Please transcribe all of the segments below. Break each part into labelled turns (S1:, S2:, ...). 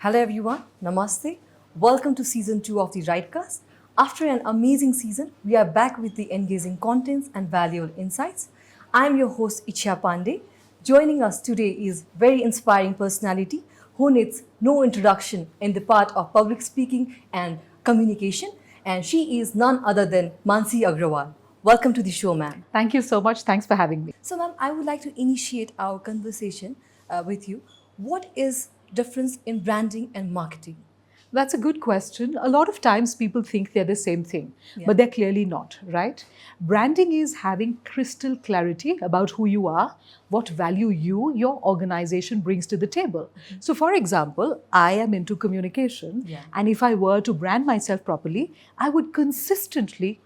S1: Hello everyone, Namaste. Welcome to Season 2 of the RightCast. After an amazing season, we are back with the engaging contents and valuable insights. I'm your host Ichha Pandey. Joining us today is very inspiring personality who needs no introduction in the part of public speaking and communication, and she is none other than Maansi Agrawal. Welcome to the show, ma'am.
S2: Thank you so much. Thanks for having me.
S1: So, ma'am, I would like to initiate our conversation with you. What is difference in branding and marketing?
S2: That's a good question. A lot of times people think they're the same thing,
S1: Yeah.
S2: but they're clearly not, right? Branding is having crystal clarity about who you are, what value your organization brings to the table. So, for example, I am into communication,
S1: Yeah.
S2: and if I were to brand myself properly, I would consistently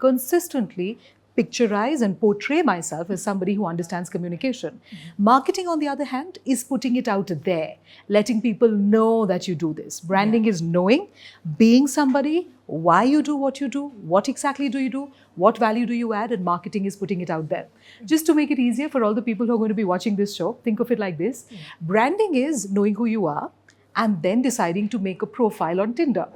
S2: picturize and portray myself as somebody who understands communication. Marketing, on the other hand, is putting it out there, letting people know that you do this. Branding is knowing, being somebody, why you do, what exactly do you do, what value do you add, and marketing is putting it out there. Just to make it easier for all the people who are going to be watching this show, think of it like this. Branding is knowing who you are and then deciding to make a profile on Tinder.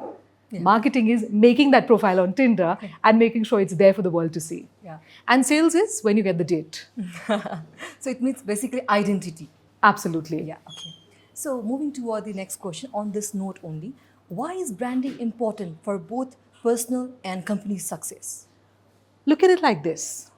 S1: Yeah.
S2: Marketing is making that profile on Tinder and making sure it's there for the world to see.
S1: Yeah.
S2: And sales is when you get the date.
S1: So it means basically identity.
S2: Absolutely.
S1: Yeah, okay. So moving toward the next question on this note only, why is branding important for both personal and company success?
S2: Look at it like this.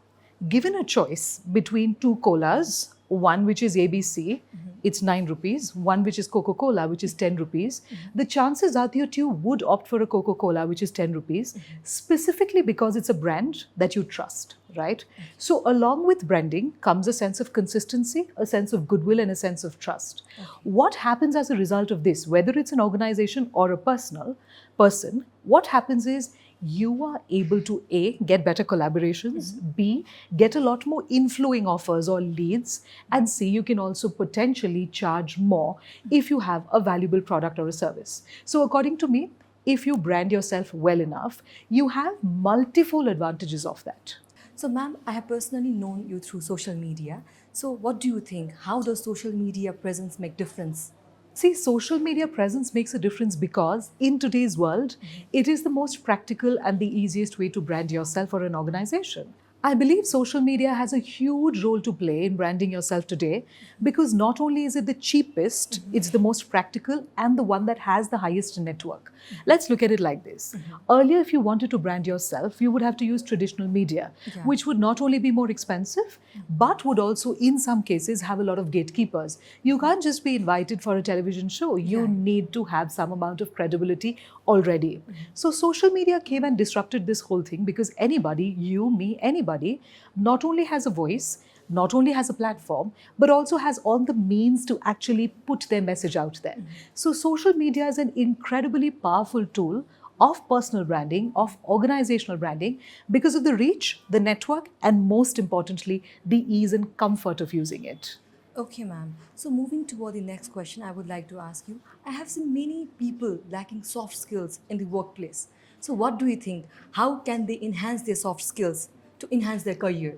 S2: Given a choice between two colas, one which is ABC, it's 9 rupees, one which is Coca-Cola, which is 10 rupees, the chances are that you would opt for a Coca-Cola, which is 10 rupees, specifically because it's a brand that you trust, right? So along with branding comes a sense of consistency, a sense of goodwill, and a sense of trust. What happens as a result of this, whether it's an organization or a person, what happens is you are able to A, get better collaborations, B, get a lot more inflowing offers or leads, and C, you can also potentially charge more if you have a valuable product or a service. So according to me, if you brand yourself well enough, you have multiple advantages of that.
S1: So ma'am, I have personally known you through social media. So what do you think? How does social media presence make difference?
S2: See, social media presence makes a difference because in today's world, it is the most practical and the easiest way to brand yourself or an organization. I believe social media has a huge role to play in branding yourself today because not only is it the cheapest, it's the most practical and the one that has the highest network. Let's look at it like this. Earlier, if you wanted to brand yourself, you would have to use traditional media, which would not only be more expensive, but would also, in some cases, have a lot of gatekeepers. You can't just be invited for a television show. You need to have some amount of credibility already. So social media came and disrupted this whole thing because anybody, you, me, anybody, not only has a voice, not only has a platform, but also has all the means to actually put their message out there. So social media is an incredibly powerful tool of personal branding, of organizational branding, because of the reach, the network, and most importantly, the ease and comfort of using it.
S1: Okay, ma'am. So moving toward the next question, I would like to ask you, I have seen many people lacking soft skills in the workplace. So what do you think? How can they enhance their soft skills to enhance their career?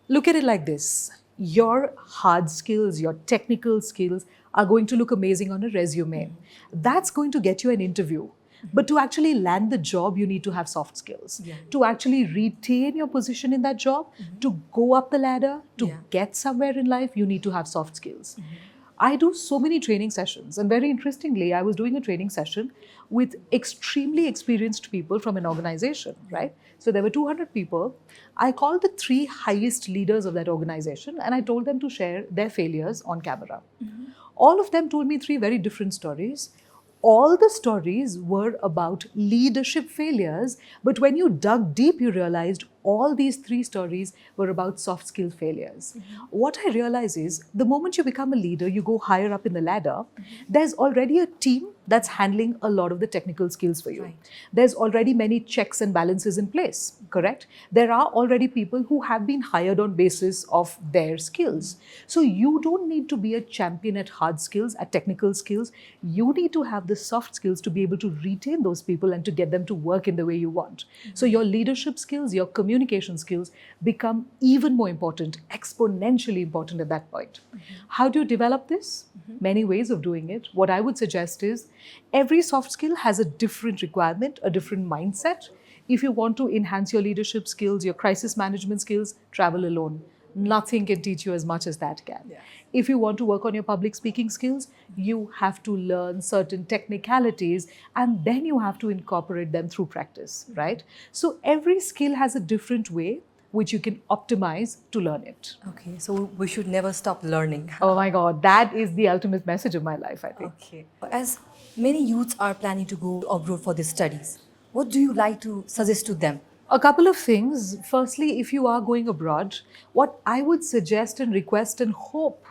S2: Look at it like this. Your hard skills, your technical skills are going to look amazing on a resume. That's going to get you an interview. But to actually land the job, you need to have soft skills. To actually retain your position in that job, to go up the ladder, to get somewhere in life, you need to have soft skills. I do so many training sessions, and very interestingly, I was doing a training session with extremely experienced people from an organization, right? So there were 200 people. I called the 3 highest leaders of that organization and I told them to share their failures on camera. All of them told me 3 very different stories. All the stories were about leadership failures, but when you dug deep, you realized all these 3 stories were about soft skill failures. What I realize is the moment you become a leader, you go higher up in the ladder, there's already a team that's handling a lot of the technical skills for you.
S1: Right.
S2: There's already many checks and balances in place, correct? There are already people who have been hired on basis of their skills. So you don't need to be a champion at hard skills, at technical skills. You need to have the soft skills to be able to retain those people and to get them to work in the way you want. So your leadership skills, your communication communication skills become even more important, exponentially important at that point. How do you develop this? Many ways of doing it. What I would suggest is every soft skill has a different requirement, a different mindset. If you want to enhance your leadership skills, your crisis management skills, travel alone. Nothing can teach you as much as that can.
S1: Yes.
S2: If you want to work on your public speaking skills, you have to learn certain technicalities and then you have to incorporate them through practice, right? So every skill has a different way which you can optimize to learn it.
S1: Okay, so we should never stop learning.
S2: Oh my God, that is the ultimate message of my life, I think.
S1: Okay. As many youths are planning to go abroad for their studies, what do you like to suggest to them?
S2: A couple of things. Firstly, if you are going abroad, what I would suggest and request and hope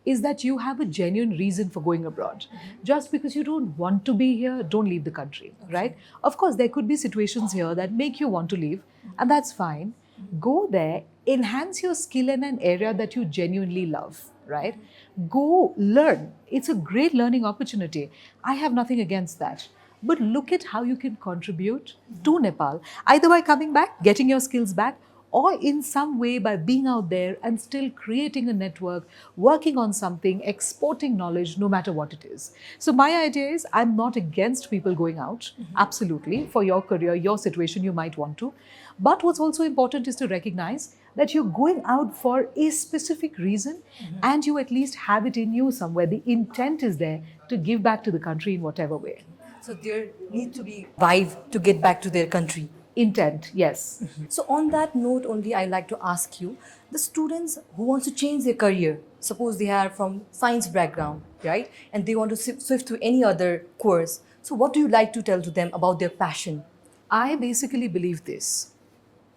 S2: is that you have a genuine reason for going abroad. Just because you don't want to be here, don't leave the country, right? Of course, there could be situations here that make you want to leave, and that's fine. Go there, enhance your skill in an area that you genuinely love, right? Go learn. It's a great learning opportunity. I have nothing against that. But look at how you can contribute to Nepal, either by coming back, getting your skills back, or in some way by being out there and still creating a network, working on something, exporting knowledge, no matter what it is. So my idea is I'm not against people going out, absolutely, for your career, your situation, you might want to. But what's also important is to recognize that you're going out for a specific reason and you at least have it in you somewhere. The intent is there to give back to the country in whatever way.
S1: So there need to be vibe to get back to their country.
S2: Intent, yes.
S1: So on that note only, I'd like to ask you, the students who want to change their career, suppose they are from science background, right? And they want to shift to any other course. So what do you like to tell to them about their passion?
S2: I basically believe this.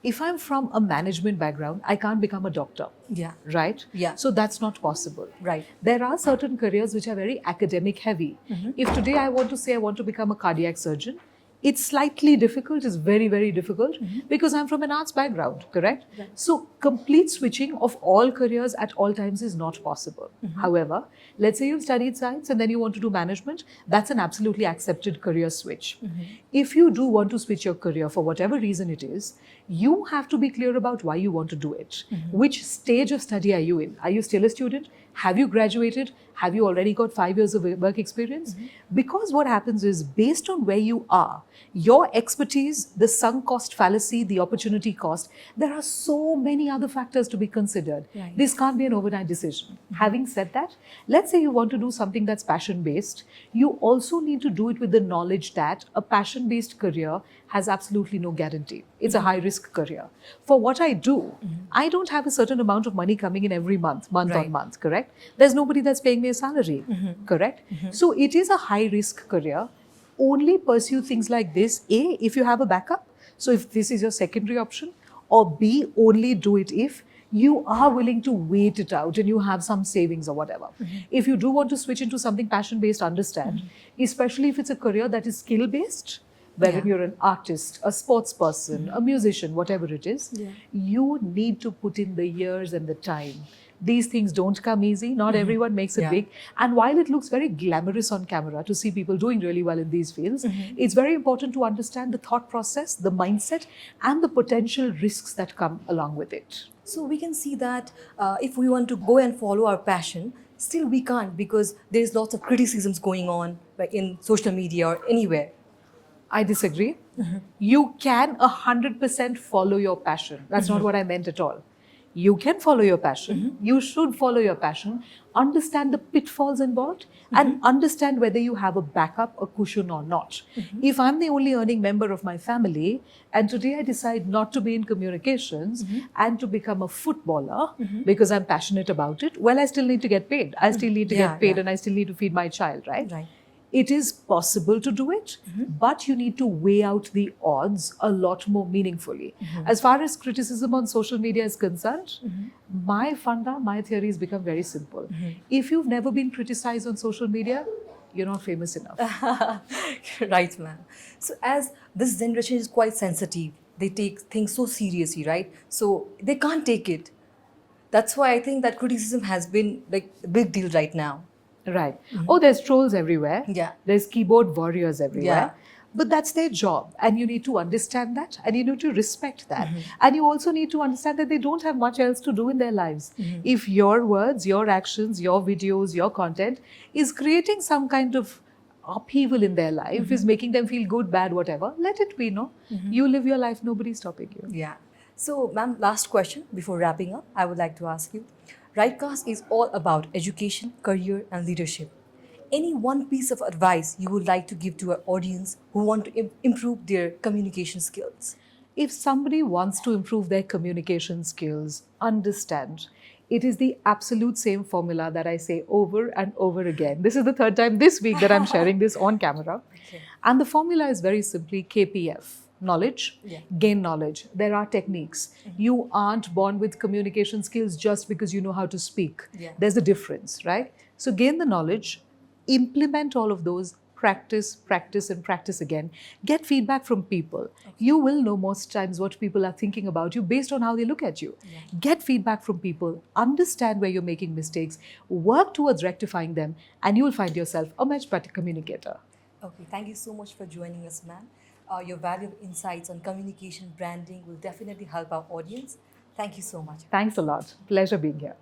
S2: If I'm from a management background, I can't become a doctor.
S1: Yeah.
S2: Right?
S1: Yeah.
S2: So that's not possible.
S1: Right.
S2: There are certain careers which are very academic heavy. If today I want to say I want to become a cardiac surgeon, it's slightly difficult, it's very, very difficult because I'm from an arts background, correct?
S1: Right.
S2: So complete switching of all careers at all times is not possible. However, let's say you've studied science and then you want to do management, that's an absolutely accepted career switch. If you do want to switch your career for whatever reason it is, you have to be clear about why you want to do it. Which stage of study are you in? Are you still a student? Have you graduated? Have you already got 5 years of work experience? Because what happens is, based on where you are, your expertise, the sunk cost fallacy, the opportunity cost, there are so many other factors to be considered.
S1: Right.
S2: This can't be an overnight decision. Having said that, let's say you want to do something that's passion-based. You also need to do it with the knowledge that a passion-based career has absolutely no guarantee. It's a high-risk career. For what I do, I don't have a certain amount of money coming in every month, month
S1: Right.
S2: on month, correct? There's nobody that's paying me a salary, correct? So it is a high-risk career. Only pursue things like this, A, if you have a backup. So if this is your secondary option, or B, only do it if you are willing to wait it out and you have some savings or whatever. If you do want to switch into something passion-based, understand, especially if it's a career that is skill-based, whether
S1: Yeah.
S2: you're an artist, a sports person, a musician, whatever it is, you need to put in the years and the time. These things don't come easy. Not everyone makes it
S1: Yeah.
S2: big. And while it looks very glamorous on camera to see people doing really well in these fields, it's very important to understand the thought process, the mindset, and the potential risks that come along with it.
S1: So we can see that if we want to go and follow our passion, still we can't because there's lots of criticisms going on, like in social media or anywhere.
S2: I disagree. You can 100% follow your passion. That's not what I meant at all. You can follow your passion. You should follow your passion. Understand the pitfalls involved and understand whether you have a backup, a cushion or not. If I'm the only earning member of my family and today I decide not to be in communications and to become a footballer because I'm passionate about it, well, I still need to get paid. I still need to
S1: Yeah,
S2: get paid
S1: yeah.
S2: and I still need to feed my child, right?
S1: Right.
S2: It is possible to do it, but you need to weigh out the odds a lot more meaningfully. As far as criticism on social media is concerned, my theories become very simple. If you've never been criticized on social media, you're not famous enough.
S1: Right, ma'am. So as this generation is quite sensitive, they take things so seriously, right? So they can't take it. That's why I think that criticism has been like a big deal right now.
S2: Right. Oh, there's trolls everywhere.
S1: Yeah.
S2: There's keyboard warriors everywhere. But that's their job, and you need to understand that, and you need to respect that. And you also need to understand that they don't have much else to do in their lives. If your words, your actions, your videos, your content is creating some kind of upheaval in their life, is making them feel good, bad, whatever, let it be, no? You live your life, nobody's stopping you.
S1: Yeah. So, ma'am, last question before wrapping up, I would like to ask you. RightCast is all about education, career, and leadership. Any one piece of advice you would like to give to our audience who want to improve their communication skills?
S2: If somebody wants to improve their communication skills, understand it is the absolute same formula that I say over and over again. This is the third time this week that I'm sharing this on camera.
S1: Okay.
S2: And the formula is very simply KPF. Knowledge, gain knowledge. There are techniques. You aren't born with communication skills just because you know how to speak. There's a difference, right? So gain the knowledge, implement all of those, practice, practice, and practice again. Get feedback from people. You will know most times what people are thinking about you based on how they look at you. Get feedback from people, understand where you're making mistakes, work towards rectifying them, and you will find yourself a much better communicator.
S1: Okay, thank you so much for joining us, ma'am. Your valuable insights on communication branding will definitely help our audience. Thank you so much.
S2: Thanks a lot. Pleasure being here.